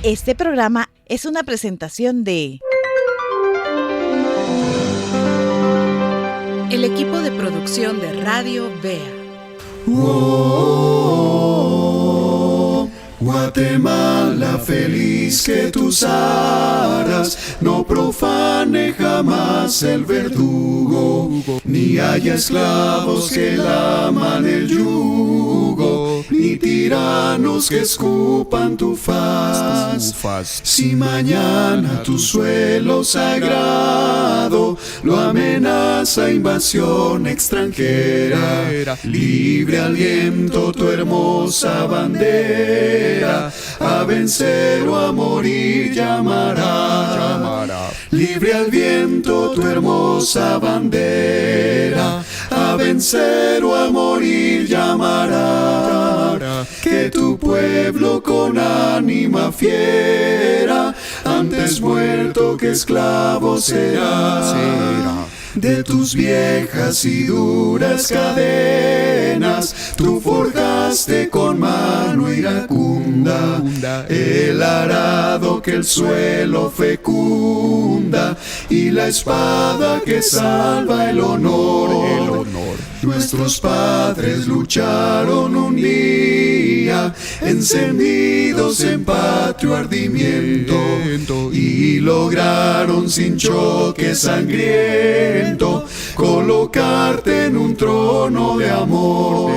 Este programa es una presentación de el equipo de producción de Radio Vea. Guatemala feliz, que tus aras no profane jamás el verdugo, ni haya esclavos que laman el yugo, ni tiranos que escupan tu faz. Si mañana tu suelo sagrado lo amenaza invasión extranjera, libre al viento tu hermosa bandera, a vencer o a morir llamará. Libre al viento tu hermosa bandera, a vencer o a morir llamará. Que tu pueblo con ánima fiera, antes muerto que esclavo será. De tus viejas y duras cadenas, tú forjaste con mano iracunda el arado que el suelo fecunda y la espada que salva el honor. Nuestros padres lucharon un día, encendidos en patrio ardimiento, y lograron sin choque sangriento colocarte en un trono de amor.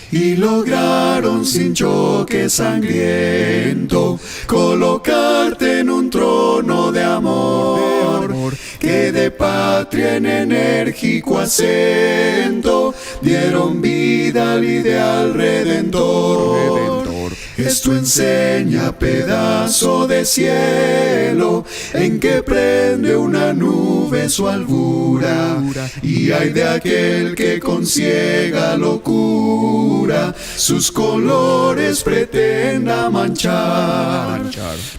Y lograron sin choque sangriento colocarte en un trono de amor, que de patria en enérgico acento dieron vida al ideal redentor. Esto enseña pedazo de cielo en que prende una nube su albura, y hay de aquel que con ciega locura sus colores pretenda manchar.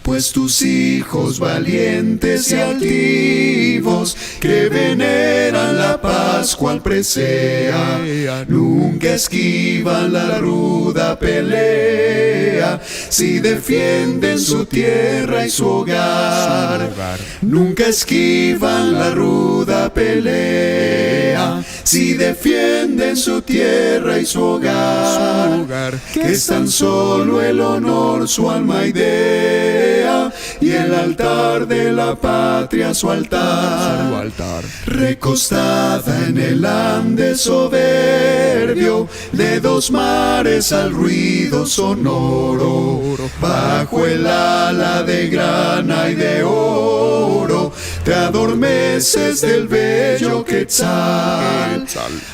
Pues tus hijos valientes y altivos, que veneran la paz cual presea, nunca esquivan la ruda pelea, si defienden su tierra y su hogar. Nunca esquivan la ruda pelea, si defienden su tierra y su hogar. Que es tan solo el honor su alma idea, y el altar de la patria su altar. Recostada en el ande soberbio de dos mares al ruido sonoro, bajo el ala de grana y de oro, te adormeces del bello quetzal.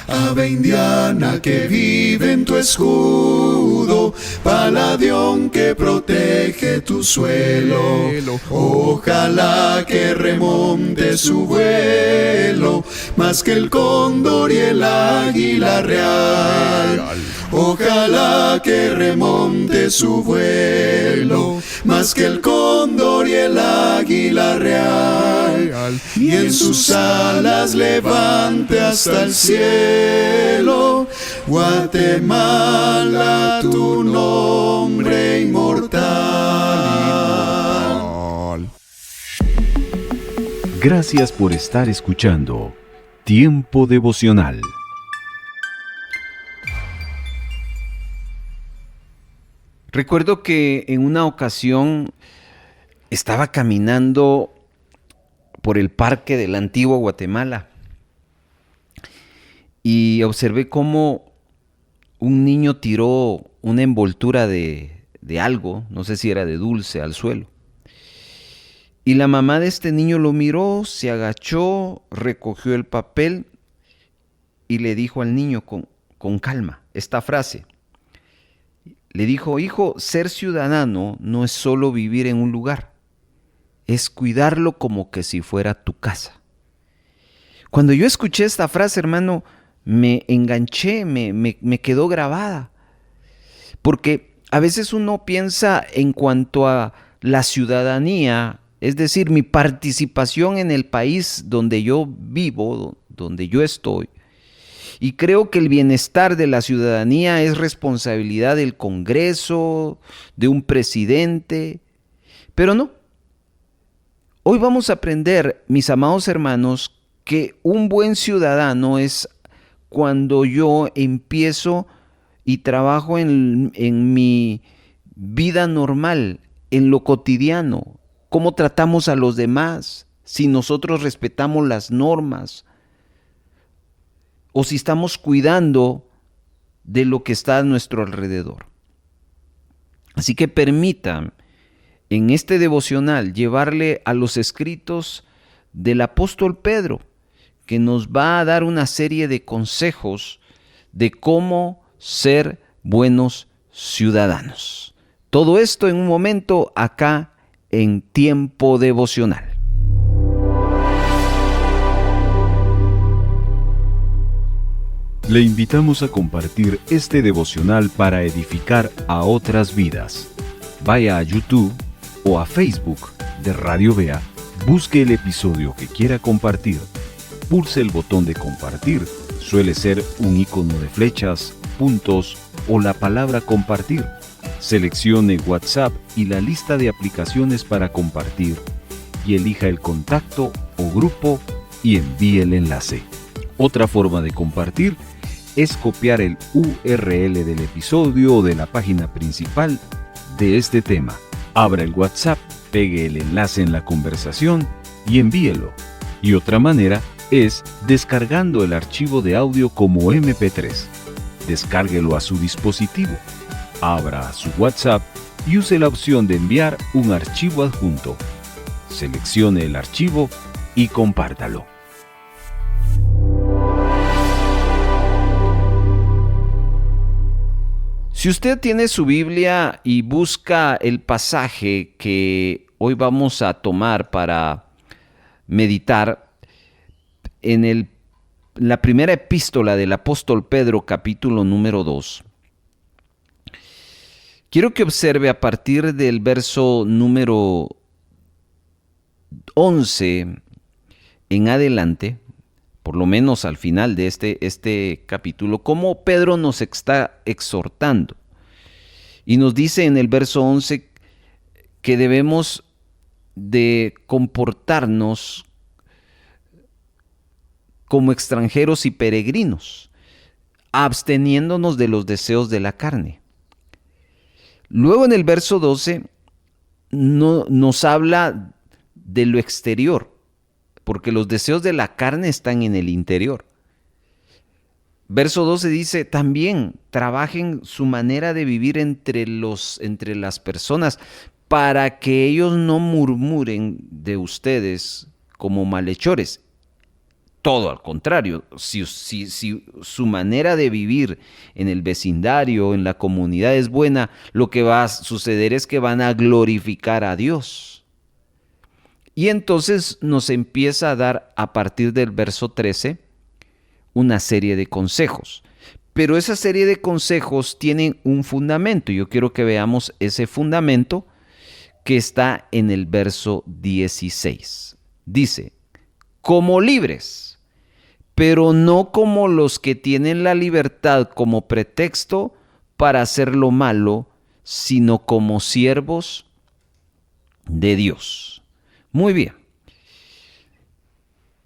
Ave indiana que vive en tu escudo, paladión que protege tu suelo, ojalá que remonte su vuelo más que el cóndor y el águila real. Ojalá que remonte su vuelo más que el cóndor y el águila real, y en sus alas levante hasta el cielo Guatemala, tu nombre inmortal. Gracias por estar escuchando Tiempo Devocional. Recuerdo que en una ocasión estaba caminando por el parque de la antigua Guatemala y observé cómo un niño tiró una envoltura de algo, no sé si era de dulce, al suelo. Y la mamá de este niño lo miró, se agachó, recogió el papel y le dijo al niño con calma esta frase. Le dijo: hijo, ser ciudadano no es solo vivir en un lugar, es cuidarlo como que si fuera tu casa. Cuando yo escuché esta frase, hermano, me enganché, me quedó grabada. Porque a veces uno piensa en cuanto a la ciudadanía, es decir, mi participación en el país donde yo vivo, donde yo estoy. Y creo que el bienestar de la ciudadanía es responsabilidad del Congreso, de un presidente. Pero no. Hoy vamos a aprender, mis amados hermanos, que un buen ciudadano es cuando yo empiezo y trabajo en mi vida normal, en lo cotidiano, cómo tratamos a los demás, si nosotros respetamos las normas o si estamos cuidando de lo que está a nuestro alrededor. Así que permitan en este devocional llevarle a los escritos del apóstol Pedro, que nos va a dar una serie de consejos de cómo ser buenos ciudadanos. Todo esto en un momento acá en Tiempo Devocional. Le invitamos a compartir este devocional para edificar a otras vidas. Vaya a YouTube o a Facebook de Radio Vea, busque el episodio que quiera compartir, pulse el botón de compartir, suele ser un icono de flechas, puntos o la palabra compartir. Seleccione WhatsApp y la lista de aplicaciones para compartir y elija el contacto o grupo y envíe el enlace. Otra forma de compartir es copiar el URL del episodio o de la página principal de este tema. Abra el WhatsApp, pegue el enlace en la conversación y envíelo. Y otra manera es descargando el archivo de audio como MP3. Descárguelo a su dispositivo. Abra su WhatsApp y use la opción de enviar un archivo adjunto. Seleccione el archivo y compártalo. Si usted tiene su Biblia y busca el pasaje que hoy vamos a tomar para meditar en la primera epístola del apóstol Pedro, capítulo número 2, quiero que observe a partir del verso número 11 en adelante, por lo menos al final de este capítulo, cómo Pedro nos está exhortando. Y nos dice en el verso 11 que debemos de comportarnos como extranjeros y peregrinos, absteniéndonos de los deseos de la carne. Luego en el verso 12 nos habla de lo exterior, porque los deseos de la carne están en el interior. Verso 12 dice, también trabajen su manera de vivir entre las personas para que ellos no murmuren de ustedes como malhechores. Todo al contrario, si su manera de vivir en el vecindario, en la comunidad es buena, lo que va a suceder es que van a glorificar a Dios. Y entonces nos empieza a dar a partir del verso 13 una serie de consejos. Pero esa serie de consejos tienen un fundamento. Yo quiero que veamos ese fundamento que está en el verso 16. Dice, como libres, pero no como los que tienen la libertad como pretexto para hacer lo malo, sino como siervos de Dios. Muy bien.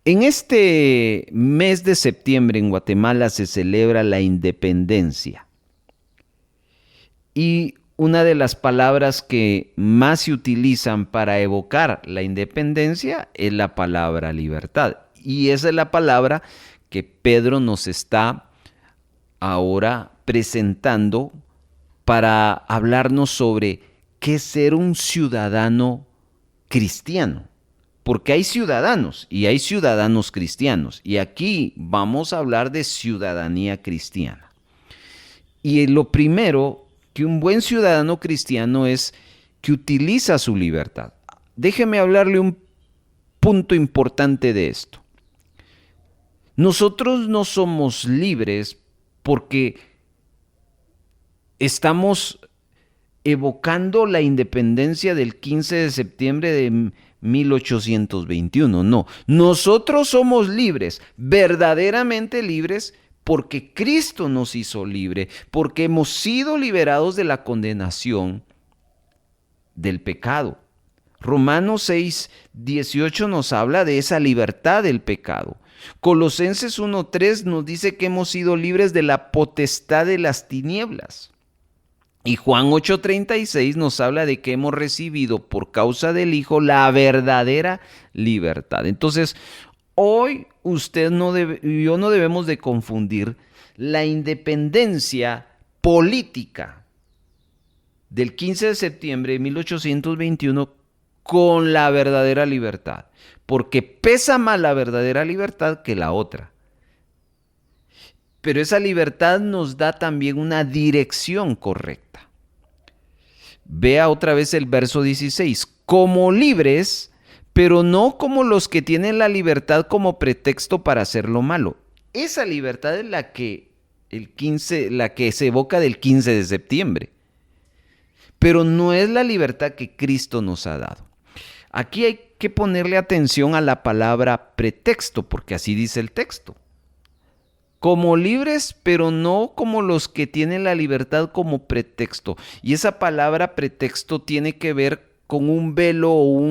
En este mes de septiembre en Guatemala se celebra la independencia. Y una de las palabras que más se utilizan para evocar la independencia es la palabra libertad. Y esa es la palabra que Pedro nos está ahora presentando para hablarnos sobre qué es ser un ciudadano cristiano. Porque hay ciudadanos y hay ciudadanos cristianos. Y aquí vamos a hablar de ciudadanía cristiana. Y lo primero, que un buen ciudadano cristiano es que utiliza su libertad. Déjeme hablarle un punto importante de esto. Nosotros no somos libres porque estamos evocando la independencia del 15 de septiembre de 1821. No, nosotros somos libres, verdaderamente libres, porque Cristo nos hizo libre, porque hemos sido liberados de la condenación del pecado. Romanos 6, 18 nos habla de esa libertad del pecado. Colosenses 1:3 nos dice que hemos sido libres de la potestad de las tinieblas. Y Juan 8:36 nos habla de que hemos recibido por causa del Hijo la verdadera libertad. Entonces, hoy usted y yo no debemos de confundir la independencia política del 15 de septiembre de 1821 con la verdadera libertad, porque pesa más la verdadera libertad que la otra. Pero esa libertad nos da también una dirección correcta. Vea otra vez el verso 16. Como libres, pero no como los que tienen la libertad como pretexto para hacer lo malo. Esa libertad es la que se evoca del 15 de septiembre. Pero no es la libertad que Cristo nos ha dado. Aquí hay que ponerle atención a la palabra pretexto, porque así dice el texto. Como libres, pero no como los que tienen la libertad como pretexto. Y esa palabra pretexto tiene que ver con un velo o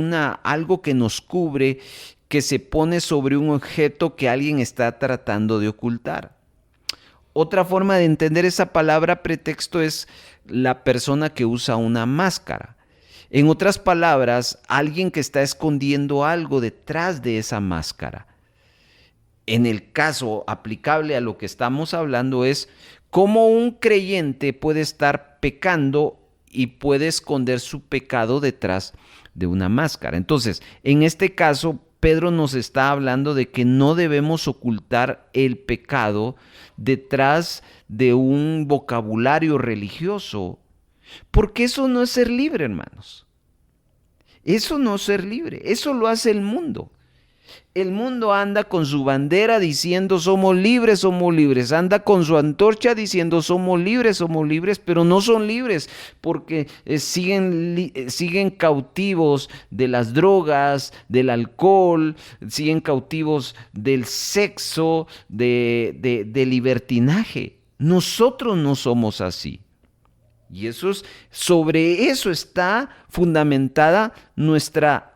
algo que nos cubre, que se pone sobre un objeto que alguien está tratando de ocultar. Otra forma de entender esa palabra pretexto es la persona que usa una máscara. En otras palabras, alguien que está escondiendo algo detrás de esa máscara. En el caso aplicable a lo que estamos hablando es cómo un creyente puede estar pecando y puede esconder su pecado detrás de una máscara. Entonces, en este caso, Pedro nos está hablando de que no debemos ocultar el pecado detrás de un vocabulario religioso, porque eso no es ser libre, hermanos. Eso no es ser libre, eso lo hace el mundo. El mundo anda con su bandera diciendo somos libres, anda con su antorcha diciendo somos libres, pero no son libres porque siguen cautivos de las drogas, del alcohol, siguen cautivos del sexo, de libertinaje. Nosotros no somos así. Y sobre eso está fundamentada nuestra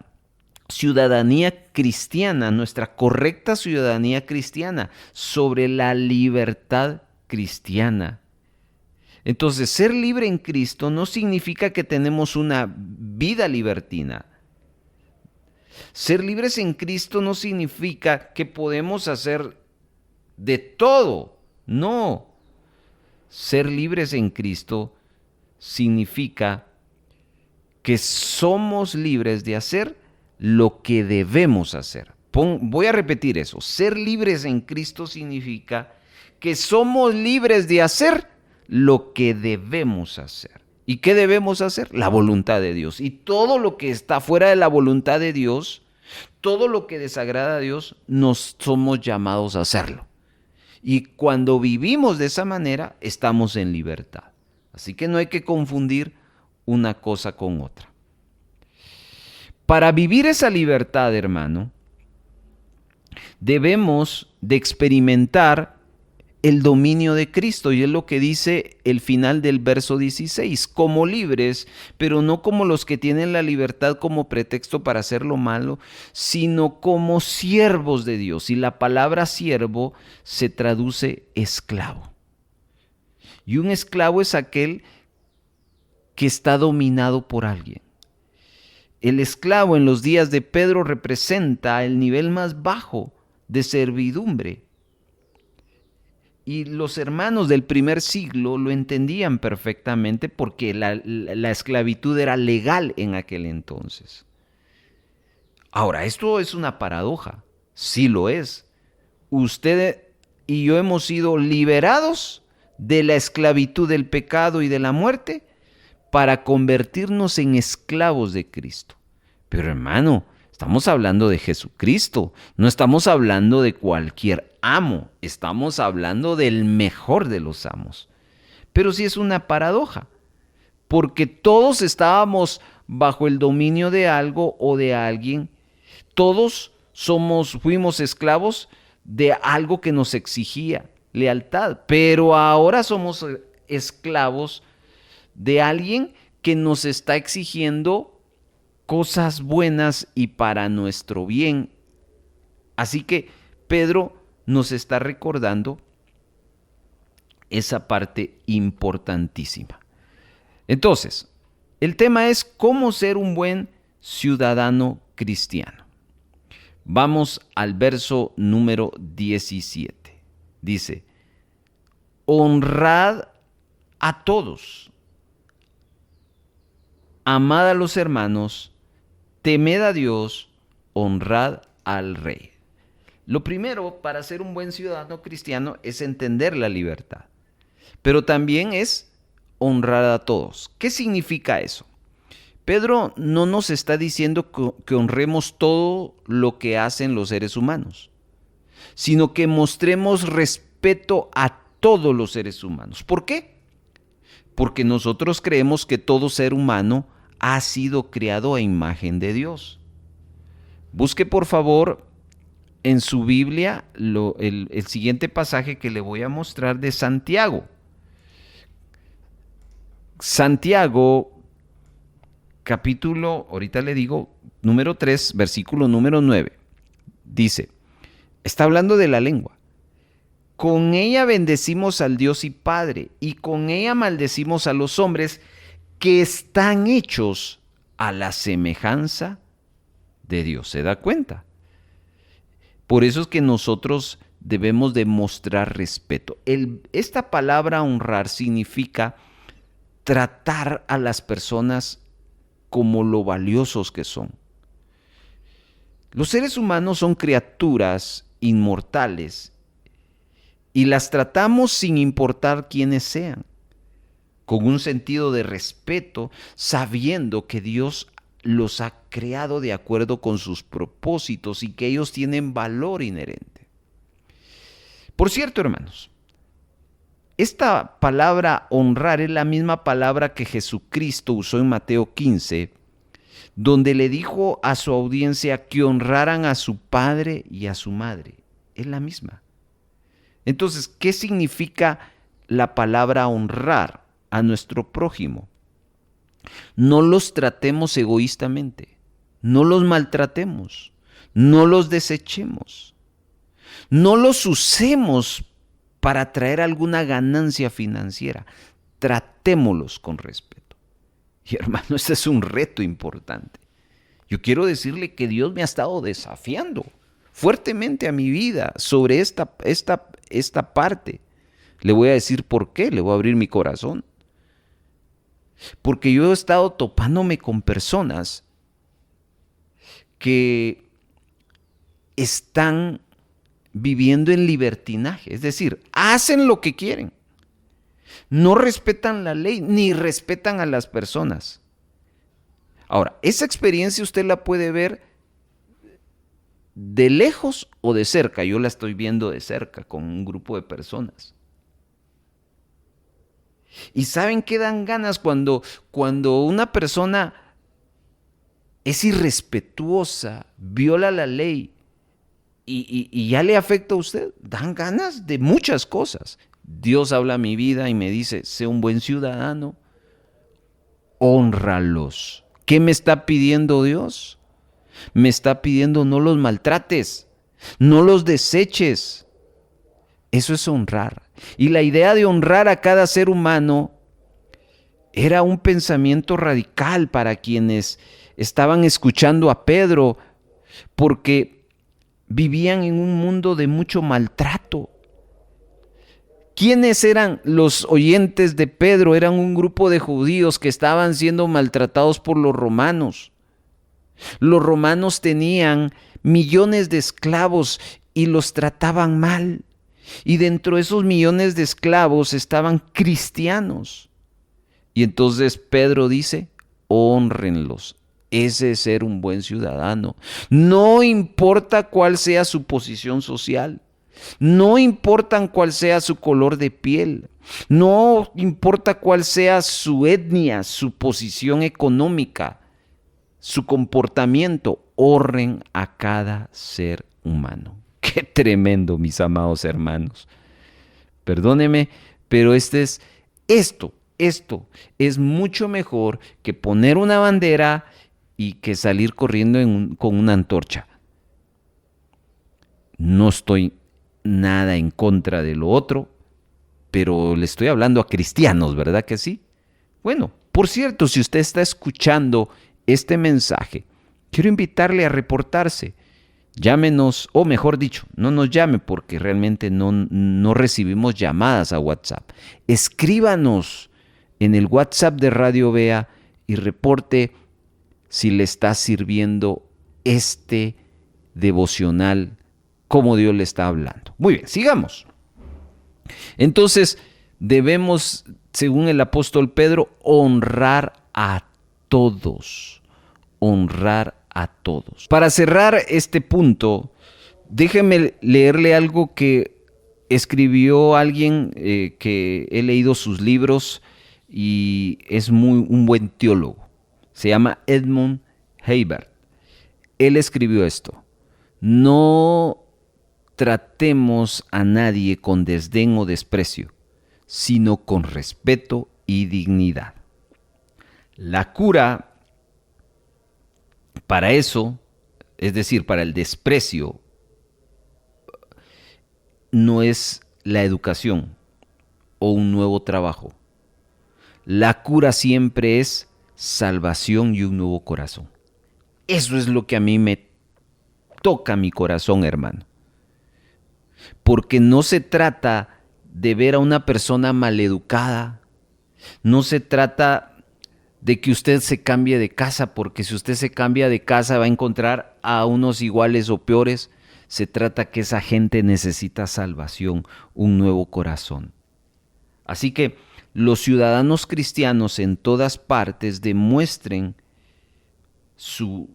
ciudadanía cristiana, nuestra correcta ciudadanía cristiana, sobre la libertad cristiana. Entonces, ser libre en Cristo no significa que tenemos una vida libertina. Ser libres en Cristo no significa que podemos hacer de todo. No. Ser libres en Cristo significa que somos libres de hacer lo que debemos hacer. Voy a repetir eso. Ser libres en Cristo significa que somos libres de hacer lo que debemos hacer. ¿Y qué debemos hacer? La voluntad de Dios. Y todo lo que está fuera de la voluntad de Dios, todo lo que desagrada a Dios, nos somos llamados a hacerlo. Y cuando vivimos de esa manera, estamos en libertad. Así que no hay que confundir una cosa con otra. Para vivir esa libertad, hermano, debemos de experimentar el dominio de Cristo. Y es lo que dice el final del verso 16. Como libres, pero no como los que tienen la libertad como pretexto para hacer lo malo, sino como siervos de Dios. Y la palabra siervo se traduce esclavo. Y un esclavo es aquel que está dominado por alguien. El esclavo en los días de Pedro representa el nivel más bajo de servidumbre. Y los hermanos del primer siglo lo entendían perfectamente porque la esclavitud era legal en aquel entonces. Ahora, esto es una paradoja. Sí lo es. Usted y yo hemos sido liberados de la esclavitud del pecado y de la muerte para convertirnos en esclavos de Cristo. Pero hermano, estamos hablando de Jesucristo, no estamos hablando de cualquier amo, estamos hablando del mejor de los amos. Pero sí es una paradoja, porque todos estábamos bajo el dominio de algo o de alguien, todos fuimos esclavos de algo que nos exigía lealtad, pero ahora somos esclavos de alguien que nos está exigiendo cosas buenas y para nuestro bien. Así que Pedro nos está recordando esa parte importantísima. Entonces, el tema es cómo ser un buen ciudadano cristiano. Vamos al verso número 17. Dice, honrad a todos, amad a los hermanos, temed a Dios, honrad al rey. Lo primero para ser un buen ciudadano cristiano es entender la libertad, pero también es honrar a todos. ¿Qué significa eso? Pedro no nos está diciendo que honremos todo lo que hacen los seres humanos, sino que mostremos respeto a todos los seres humanos. ¿Por qué? Porque nosotros creemos que todo ser humano ha sido creado a imagen de Dios. Busque por favor en su Biblia el siguiente pasaje que le voy a mostrar de Santiago. Santiago, capítulo, ahorita le digo, número 3, versículo número 9. Dice, está hablando de la lengua. Con ella bendecimos al Dios y Padre, y con ella maldecimos a los hombres que están hechos a la semejanza de Dios. ¿Se da cuenta? Por eso es que nosotros debemos demostrar respeto. Esta palabra honrar significa tratar a las personas como lo valiosos que son. Los seres humanos son criaturas inmortales y las tratamos sin importar quiénes sean, con un sentido de respeto, sabiendo que Dios los ha creado de acuerdo con sus propósitos y que ellos tienen valor inherente. Por cierto, hermanos, esta palabra honrar es la misma palabra que Jesucristo usó en Mateo 15, donde le dijo a su audiencia que honraran a su padre y a su madre. Es la misma. Entonces, ¿qué significa la palabra honrar a nuestro prójimo? No los tratemos egoístamente, no los maltratemos, no los desechemos, no los usemos para traer alguna ganancia financiera. Tratémoslos con respeto. Y hermano, este es un reto importante. Yo quiero decirle que Dios me ha estado desafiando fuertemente a mi vida sobre esta parte. Le voy a decir por qué, le voy a abrir mi corazón. Porque yo he estado topándome con personas que están viviendo en libertinaje, es decir, hacen lo que quieren, no respetan la ley ni respetan a las personas. Ahora, esa experiencia usted la puede ver de lejos o de cerca. Yo la estoy viendo de cerca con un grupo de personas. ¿Y saben qué dan ganas cuando una persona es irrespetuosa, viola la ley y ya le afecta a usted? Dan ganas de muchas cosas. Dios habla a mi vida y me dice, sé un buen ciudadano, hónralos. ¿Qué me está pidiendo Dios? Me está pidiendo no los maltrates, no los deseches. Eso es honrar. Y la idea de honrar a cada ser humano era un pensamiento radical para quienes estaban escuchando a Pedro, porque vivían en un mundo de mucho maltrato. ¿Quiénes eran los oyentes de Pedro? Eran un grupo de judíos que estaban siendo maltratados por los romanos. Los romanos tenían millones de esclavos y los trataban mal. Y dentro de esos millones de esclavos estaban cristianos. Y entonces Pedro dice, hónrenlos. Ese es ser un buen ciudadano. No importa cuál sea su posición social. No importa cuál sea su color de piel. No importa cuál sea su etnia, su posición económica, su comportamiento. Honren a cada ser humano. Qué tremendo, mis amados hermanos. Perdóneme, pero esto es mucho mejor que poner una bandera y que salir corriendo con una antorcha. No estoy nada en contra de lo otro, pero le estoy hablando a cristianos, ¿verdad que sí? Bueno, por cierto, si usted está escuchando este mensaje, quiero invitarle a reportarse. Llámenos, o mejor dicho, no nos llame porque realmente no recibimos llamadas a WhatsApp. Escríbanos en el WhatsApp de Radio Vea y reporte si le está sirviendo este devocional, como Dios le está hablando. Muy bien, sigamos. Entonces, debemos, según el apóstol Pedro, honrar a todos. Honrar a todos. Para cerrar este punto, déjeme leerle algo que escribió alguien que he leído sus libros y es un buen teólogo. Se llama Edmund Herbert. Él escribió esto: no tratemos a nadie con desdén o desprecio, sino con respeto y dignidad. La cura para eso, es decir, para el desprecio, no es la educación o un nuevo trabajo. La cura siempre es salvación y un nuevo corazón. Eso es lo que a mí me toca mi corazón, hermano. Porque no se trata de ver a una persona maleducada, no se trata de que usted se cambie de casa, porque si usted se cambia de casa va a encontrar a unos iguales o peores. Se trata que esa gente necesita salvación, un nuevo corazón. Así que los ciudadanos cristianos en todas partes demuestren su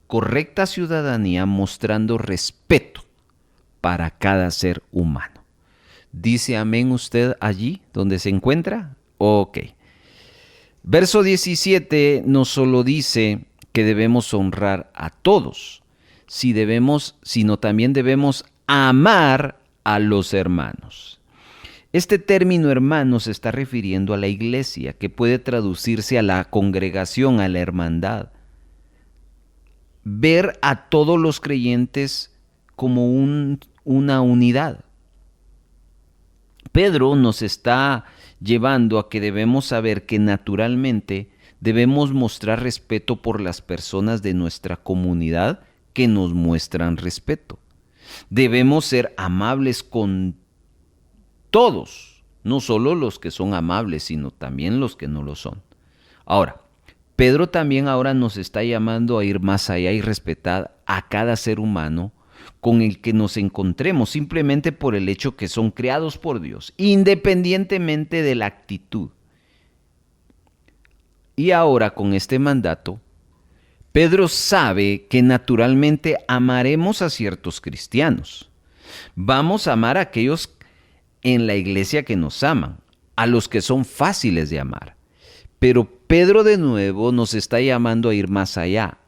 correcta ciudadanía mostrando respeto para cada ser humano. ¿Dice amén usted allí donde se encuentra? Ok. Verso 17 no solo dice que debemos honrar a todos, sino también debemos amar a los hermanos. Este término hermano se está refiriendo a la iglesia, que puede traducirse a la congregación, a la hermandad. Ver a todos los creyentes como una unidad. Pedro nos está llevando a que debemos saber que naturalmente debemos mostrar respeto por las personas de nuestra comunidad que nos muestran respeto. Debemos ser amables con todos, no solo los que son amables, sino también los que no lo son. Ahora, Pedro también ahora nos está llamando a ir más allá y respetar a cada ser humano con el que nos encontremos, simplemente por el hecho que son creados por Dios, independientemente de la actitud. Y ahora con este mandato, Pedro sabe que naturalmente amaremos a ciertos cristianos. Vamos a amar a aquellos en la iglesia que nos aman, a los que son fáciles de amar. Pero Pedro de nuevo nos está llamando a ir más allá,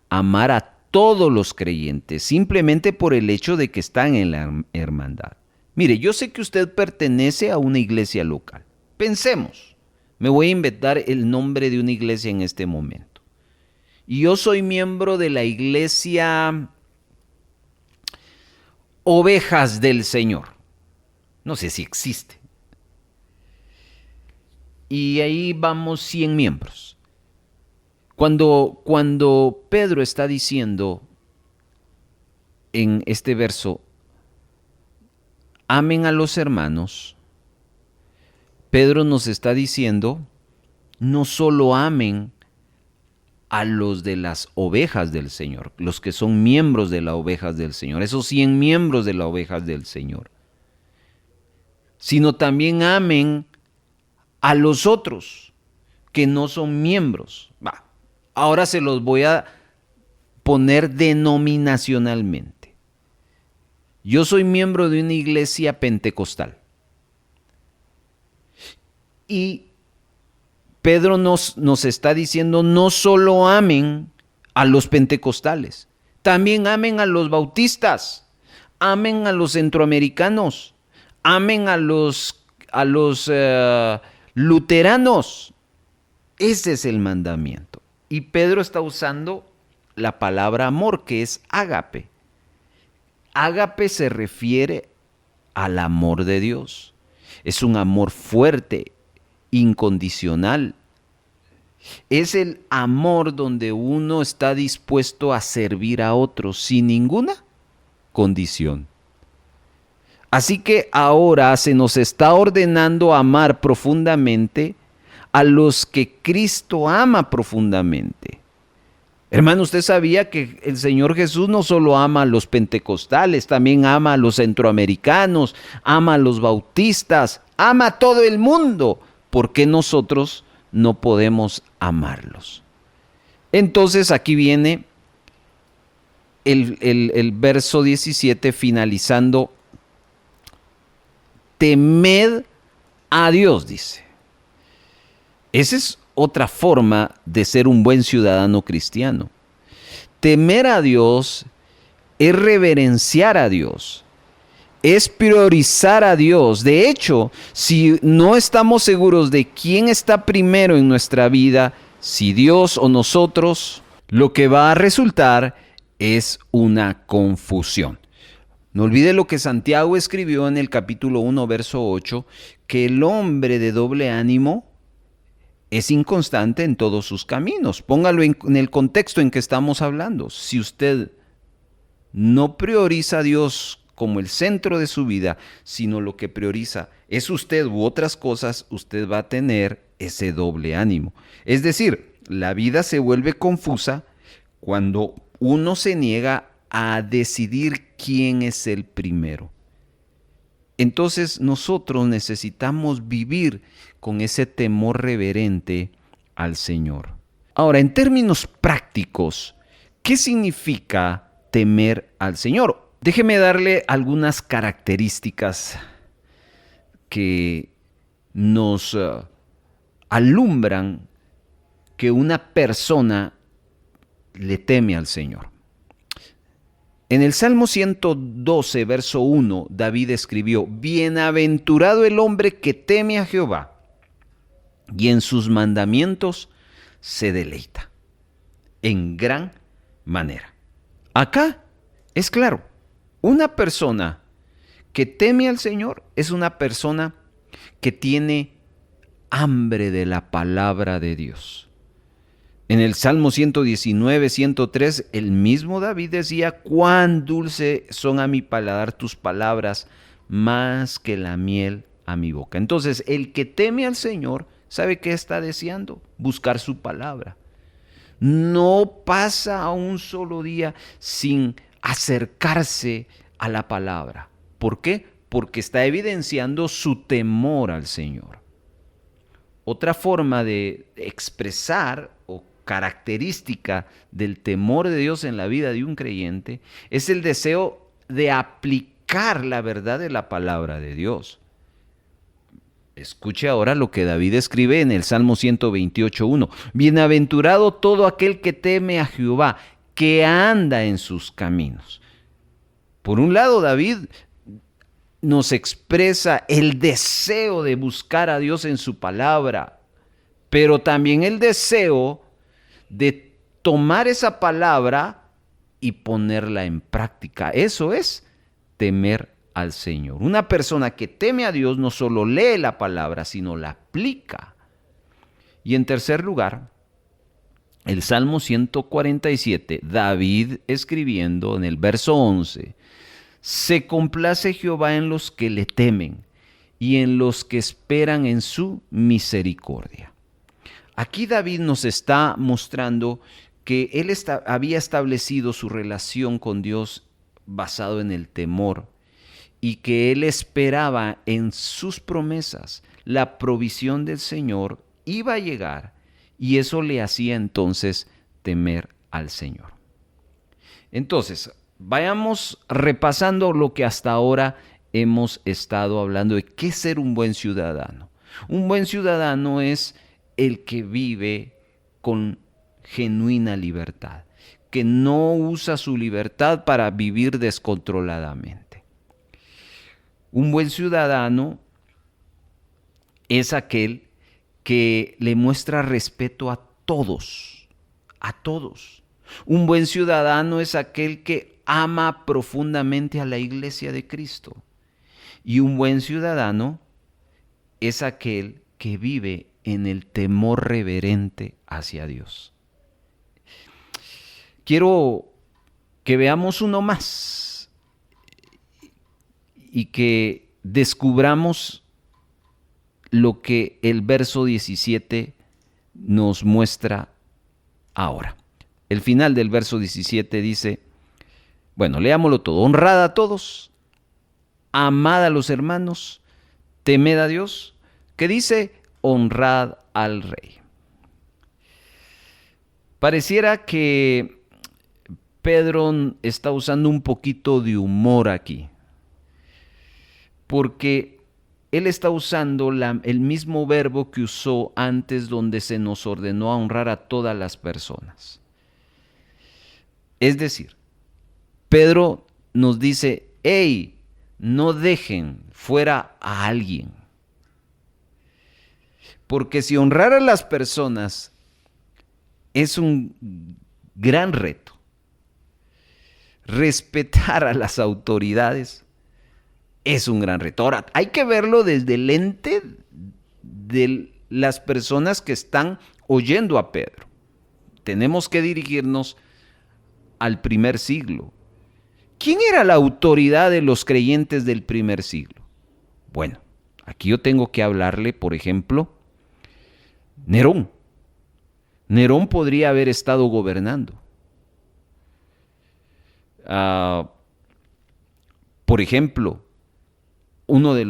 amar a todos los creyentes, simplemente por el hecho de que están en la hermandad. Mire, yo sé que usted pertenece a una iglesia local. Pensemos, me voy a inventar el nombre de una iglesia en este momento. Y yo soy miembro de la iglesia Ovejas del Señor. No sé si existe. Y ahí vamos 100 miembros. Cuando Pedro está diciendo en este verso, amen a los hermanos, Pedro nos está diciendo, no solo amen a los de las ovejas del Señor, los que son miembros de las ovejas del Señor, esos 100 miembros de las ovejas del Señor, sino también amen a los otros que no son miembros. Ahora se los voy a poner denominacionalmente. Yo soy miembro de una iglesia pentecostal. Y Pedro nos está diciendo, no solo amen a los pentecostales, también amen a los bautistas, amen a los centroamericanos, amen a los luteranos. Ese es el mandamiento. Y Pedro está usando la palabra amor, que es ágape. Ágape se refiere al amor de Dios. Es un amor fuerte, incondicional. Es el amor donde uno está dispuesto a servir a otros sin ninguna condición. Así que ahora se nos está ordenando amar profundamente a los que Cristo ama profundamente. Hermano, ¿usted sabía que el Señor Jesús no solo ama a los pentecostales, también ama a los centroamericanos, ama a los bautistas, ama a todo el mundo? ¿Por qué nosotros no podemos amarlos? Entonces aquí viene el verso 17 finalizando. Temed a Dios, dice. Esa es otra forma de ser un buen ciudadano cristiano. Temer a Dios es reverenciar a Dios, es priorizar a Dios. De hecho, si no estamos seguros de quién está primero en nuestra vida, si Dios o nosotros, lo que va a resultar es una confusión. No olvide lo que Santiago escribió en el capítulo 1, verso 8, que el hombre de doble ánimo es inconstante en todos sus caminos. Póngalo en el contexto en que estamos hablando. Si usted no prioriza a Dios como el centro de su vida, sino lo que prioriza es usted u otras cosas, usted va a tener ese doble ánimo. Es decir, la vida se vuelve confusa cuando uno se niega a decidir quién es el primero. Entonces nosotros necesitamos vivir con ese temor reverente al Señor. Ahora, en términos prácticos, ¿qué significa temer al Señor? Déjeme darle algunas características que nos alumbran que una persona le teme al Señor. En el Salmo 112, verso 1, David escribió: Bienaventurado el hombre que teme a Jehová y en sus mandamientos se deleita en gran manera. Acá es claro, una persona que teme al Señor es una persona que tiene hambre de la palabra de Dios. En el Salmo 119, 103, el mismo David decía: cuán dulce son a mi paladar tus palabras, más que la miel a mi boca. Entonces, el que teme al Señor, ¿sabe qué está deseando? Buscar su palabra. No pasa un solo día sin acercarse a la palabra. ¿Por qué? Porque está evidenciando su temor al Señor. Otra forma de expresar o característica del temor de Dios en la vida de un creyente es el deseo de aplicar la verdad de la palabra de Dios. Escuche ahora lo que David escribe en el Salmo 128:1. Bienaventurado todo aquel que teme a Jehová, que anda en sus caminos. Por un lado, David nos expresa el deseo de buscar a Dios en su palabra, pero también el deseo de tomar esa palabra y ponerla en práctica. Eso es temer al Señor. Una persona que teme a Dios no solo lee la palabra, sino la aplica. Y en tercer lugar, el Salmo 147, David escribiendo en el verso 11, se complace Jehová en los que le temen y en los que esperan en su misericordia. Aquí David nos está mostrando que él había establecido su relación con Dios basado en el temor y que él esperaba en sus promesas. La provisión del Señor iba a llegar y eso le hacía entonces temer al Señor. Entonces, vayamos repasando lo que hasta ahora hemos estado hablando de qué es ser un buen ciudadano. Un buen ciudadano es el que vive con genuina libertad, que no usa su libertad para vivir descontroladamente. Un buen ciudadano es aquel que le muestra respeto a todos, a todos. Un buen ciudadano es aquel que ama profundamente a la iglesia de Cristo. Y un buen ciudadano es aquel que vive en el temor reverente hacia Dios. Quiero que veamos uno más y que descubramos lo que el verso 17 nos muestra ahora. El final del verso 17 dice, bueno, leámoslo todo. Honrad a todos, amad a los hermanos, temed a Dios, que dice, honrad al rey. Pareciera que Pedro está usando un poquito de humor aquí, porque él está usando el mismo verbo que usó antes, donde se nos ordenó a honrar a todas las personas. Es decir, Pedro nos dice, hey, no dejen fuera a alguien. Porque si honrar a las personas es un gran reto, respetar a las autoridades es un gran reto. Ahora, hay que verlo desde el lente de las personas que están oyendo a Pedro. Tenemos que dirigirnos al primer siglo. ¿Quién era la autoridad de los creyentes del primer siglo? Bueno, aquí yo tengo que hablarle, por ejemplo, Nerón. Nerón podría haber estado gobernando. Por ejemplo, uno de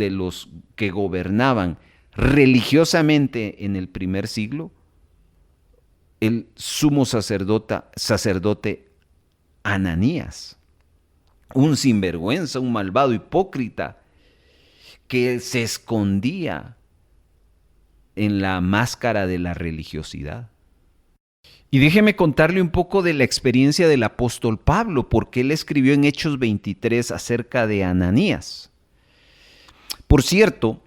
los que gobernaban religiosamente en el primer siglo, el sumo sacerdote Ananías, un sinvergüenza, un malvado hipócrita que se escondía en la máscara de la religiosidad. Y déjeme contarle un poco de la experiencia del apóstol Pablo, porque él escribió en Hechos 23 acerca de Ananías. Por cierto,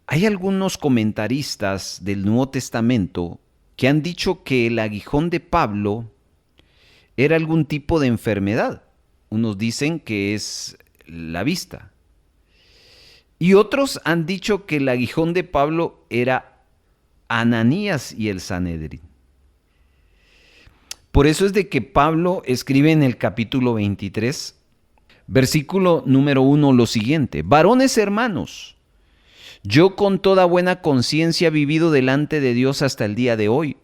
hay algunos comentaristas del Nuevo Testamento que han dicho que el aguijón de Pablo era algún tipo de enfermedad. Unos dicen que es la vista. Y otros han dicho que el aguijón de Pablo era Ananías y el Sanedrín. Por eso es de que Pablo escribe en el capítulo 23, versículo número 1, lo siguiente: varones hermanos, yo con toda buena conciencia he vivido delante de Dios hasta el día de hoy.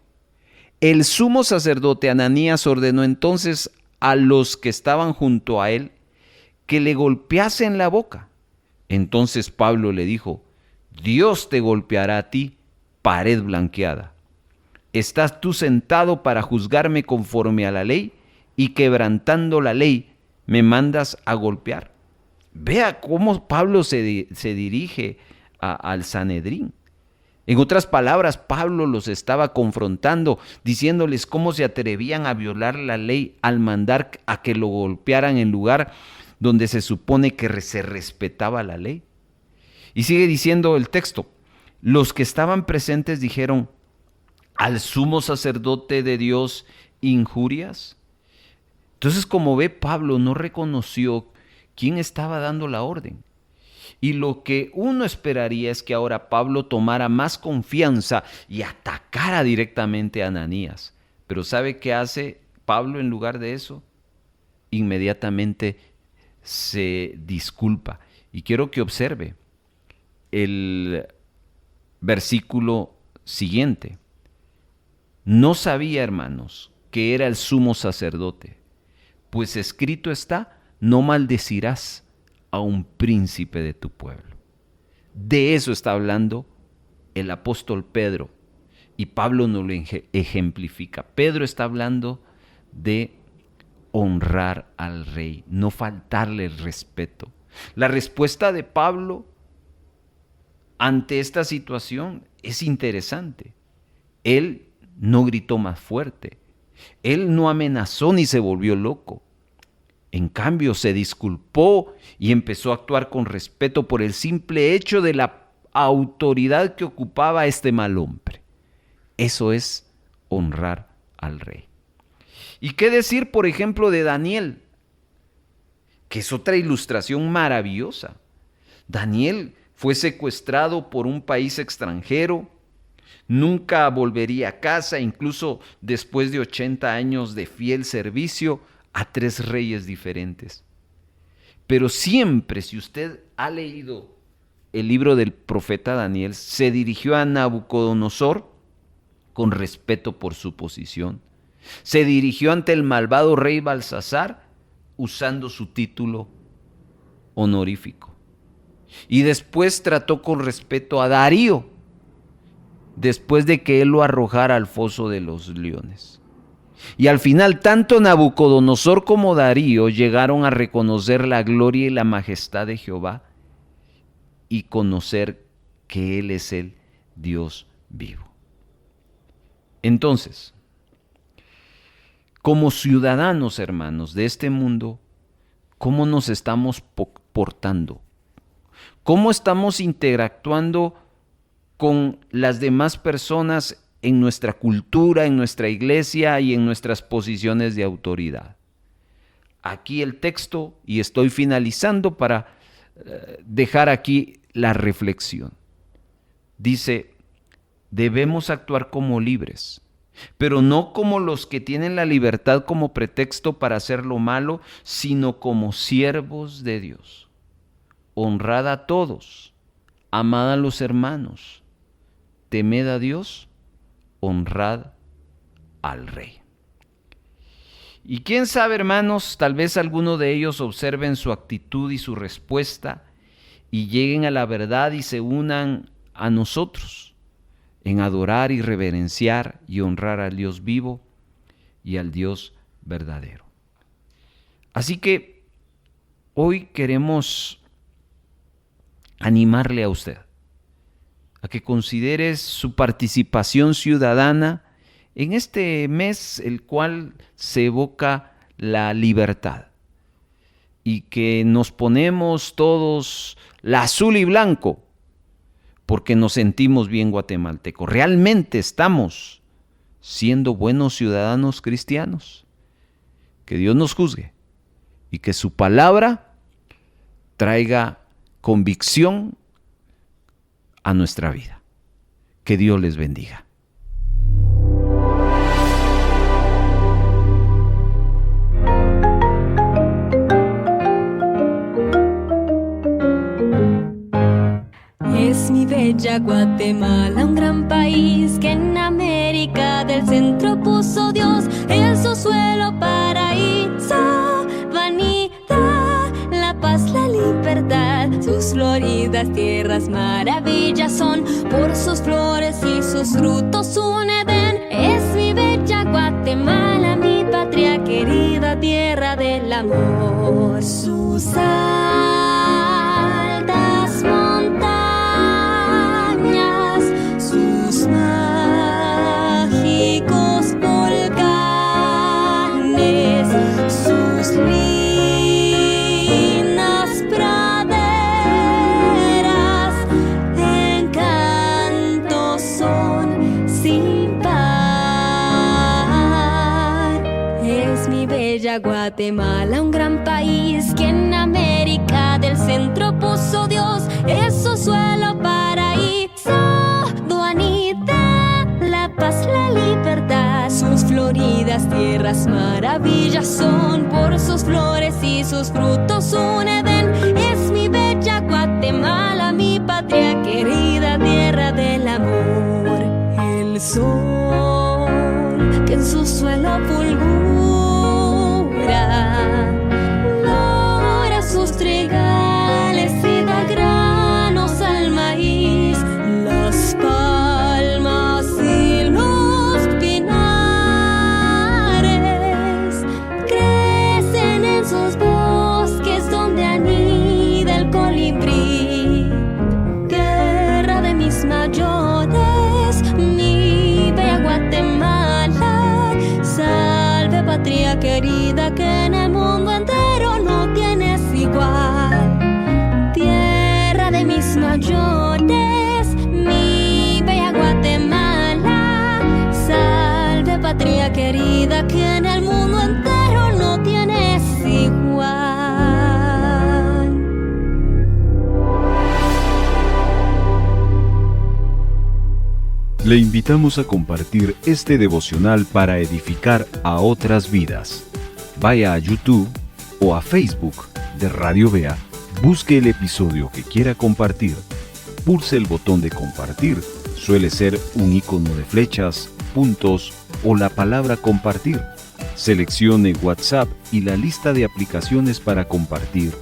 El sumo sacerdote Ananías ordenó entonces a los que estaban junto a él que le golpeasen la boca. Entonces Pablo le dijo: Dios te golpeará a ti, pared blanqueada. ¿Estás tú sentado para juzgarme conforme a la ley y quebrantando la ley me mandas a golpear? Vea cómo Pablo se dirige al Sanedrín. En otras palabras, Pablo los estaba confrontando, diciéndoles cómo se atrevían a violar la ley al mandar a que lo golpearan en lugar donde se supone que se respetaba la ley. Y sigue diciendo el texto: los que estaban presentes dijeron: ¿al sumo sacerdote de Dios injurias? Entonces, como ve, Pablo no reconoció quién estaba dando la orden. Y lo que uno esperaría es que ahora Pablo tomara más confianza y atacara directamente a Ananías. Pero ¿sabe qué hace Pablo en lugar de eso? Inmediatamente se disculpa. Y quiero que observe el versículo siguiente. No sabía, hermanos, que era el sumo sacerdote, pues escrito está: no maldecirás a un príncipe de tu pueblo. De eso está hablando el apóstol Pedro, y Pablo nos lo ejemplifica. Pedro está hablando de honrar al rey, no faltarle el respeto. La respuesta de Pablo ante esta situación es interesante. Él no gritó más fuerte, él no amenazó ni se volvió loco. En cambio, se disculpó y empezó a actuar con respeto por el simple hecho de la autoridad que ocupaba este mal hombre. Eso es honrar al rey. ¿Y qué decir, por ejemplo, de Daniel? Que es otra ilustración maravillosa. Daniel fue secuestrado por un país extranjero, nunca volvería a casa, incluso después de 80 años de fiel servicio a 3 reyes diferentes. Pero siempre, si usted ha leído el libro del profeta Daniel, se dirigió a Nabucodonosor con respeto por su posición. Se dirigió ante el malvado rey Balsasar usando su título honorífico. Y después trató con respeto a Darío, después de que él lo arrojara al foso de los leones. Y al final, tanto Nabucodonosor como Darío llegaron a reconocer la gloria y la majestad de Jehová y conocer que Él es el Dios vivo. Entonces, como ciudadanos, hermanos, de este mundo, ¿cómo nos estamos portando? ¿Cómo estamos interactuando con las demás personas en nuestra cultura, en nuestra iglesia y en nuestras posiciones de autoridad? Aquí el texto, y estoy finalizando para dejar aquí la reflexión. Dice, debemos actuar como libres, pero no como los que tienen la libertad como pretexto para hacer lo malo, sino como siervos de Dios. Honrad a todos, amad a los hermanos, temed a Dios, honrad al rey. Y quién sabe, hermanos, tal vez alguno de ellos observen su actitud y su respuesta y lleguen a la verdad y se unan a nosotros en adorar y reverenciar y honrar al Dios vivo y al Dios verdadero. Así que hoy queremos animarle a usted a que considere su participación ciudadana en este mes el cual se evoca la libertad y que nos ponemos todos la azul y blanco porque nos sentimos bien guatemaltecos. ¿Realmente estamos siendo buenos ciudadanos cristianos? Que Dios nos juzgue y que su palabra traiga convicción a nuestra vida. Que Dios les bendiga. Es mi bella Guatemala, un gran país que en América del Centro puso Dios en su suelo paraíso, vanidad, la paz, la libertad, sus floridas tierras maravillas son, por sus flores y sus frutos un Edén. Es mi bella Guatemala, mi patria querida, tierra del amor, sus altas montañas, sus mágicos volcanes, sus lindas praderas, encantos son sin par. Es mi bella Guatemala, un gran país que en América del Centro puso Dios, es su suelo paraíso, duanidad, la paz, la libertad, sus floridas tierras maravillas son, por sus flores y sus frutos un Edén. Es mi bella Guatemala, mi patria querida, tierra del amor. El sol que en su suelo fulgura, logra sus trigales y da granos al maíz, las palmas y los pinares crecen en sus bosques donde anida el colibrí. Guerra de mis mayores, mi bella Guatemala, salve patria querida que en el mundo entero no tienes igual. Tierra de mis mayores, mi bella Guatemala, Le invitamos a compartir este devocional para edificar a otras vidas. Vaya a YouTube o a Facebook de Radio Vea, busque el episodio que quiera compartir, pulse el botón de compartir, suele ser un icono de flechas, puntos o la palabra compartir. Seleccione WhatsApp y la lista de aplicaciones para compartir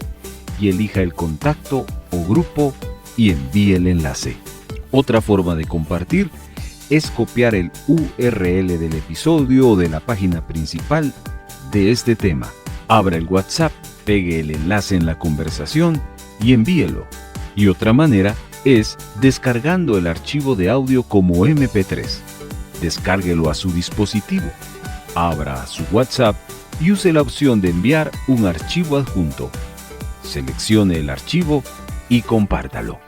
y elija el contacto o grupo y envíe el enlace. Otra forma de compartir es copiar el URL del episodio o de la página principal de este tema. Abra el WhatsApp, pegue el enlace en la conversación y envíelo. Y otra manera es descargando el archivo de audio como MP3. Descárguelo a su dispositivo. Abra su WhatsApp y use la opción de enviar un archivo adjunto. Seleccione el archivo y compártalo.